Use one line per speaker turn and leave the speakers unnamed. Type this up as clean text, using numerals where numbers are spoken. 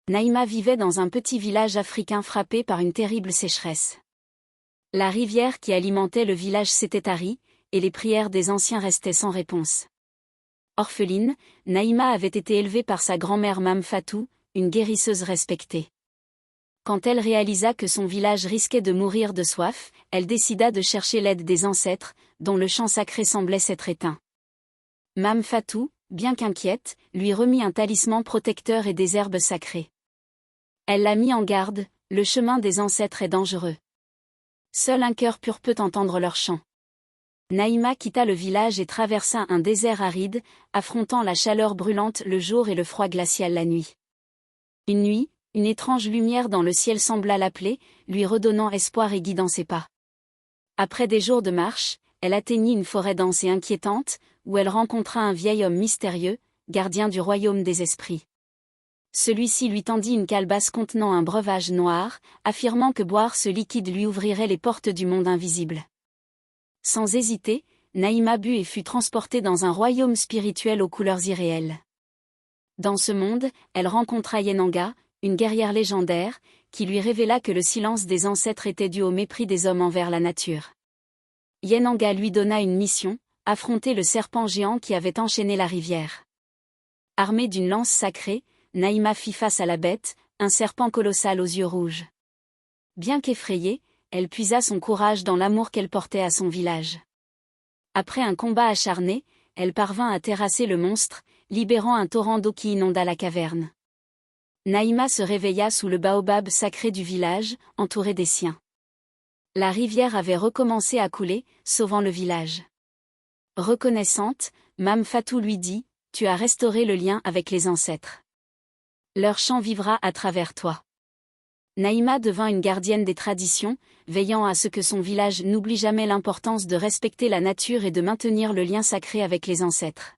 Naïma vivait dans un petit village africain frappé par une terrible sécheresse. La rivière qui alimentait le village s'était tarie, et les prières des anciens restaient sans réponse. Orpheline, Naïma avait été élevée par sa grand-mère Mame Fatou, une guérisseuse respectée. Quand elle réalisa que son village risquait de mourir de soif, elle décida de chercher l'aide des ancêtres, dont le chant sacré semblait s'être éteint. Mame Fatou, bien qu'inquiète, lui remit un talisman protecteur et des herbes sacrées. Elle la mit en garde, le chemin des ancêtres est dangereux. Seul un cœur pur peut entendre leur chant. Naïma quitta le village et traversa un désert aride, affrontant la chaleur brûlante le jour et le froid glacial la nuit. Une nuit, une étrange lumière dans le ciel sembla l'appeler, lui redonnant espoir et guidant ses pas. Après des jours de marche, elle atteignit une forêt dense et inquiétante, où elle rencontra un vieil homme mystérieux, gardien du royaume des esprits. Celui-ci lui tendit une calebasse contenant un breuvage noir, affirmant que boire ce liquide lui ouvrirait les portes du monde invisible. Sans hésiter, Naïma but et fut transportée dans un royaume spirituel aux couleurs irréelles. Dans ce monde, elle rencontra Yenanga, une guerrière légendaire, qui lui révéla que le silence des ancêtres était dû au mépris des hommes envers la nature. Yenanga lui donna une mission, affronter le serpent géant qui avait enchaîné la rivière. Armée d'une lance sacrée, Naïma fit face à la bête, un serpent colossal aux yeux rouges. Bien qu'effrayée, elle puisa son courage dans l'amour qu'elle portait à son village. Après un combat acharné, elle parvint à terrasser le monstre, libérant un torrent d'eau qui inonda la caverne. Naïma se réveilla sous le baobab sacré du village, entourée des siens. La rivière avait recommencé à couler, sauvant le village. Reconnaissante, Mame Fatou lui dit, « Tu as restauré le lien avec les ancêtres. Leur chant vivra à travers toi. » Naïma devint une gardienne des traditions, veillant à ce que son village n'oublie jamais l'importance de respecter la nature et de maintenir le lien sacré avec les ancêtres.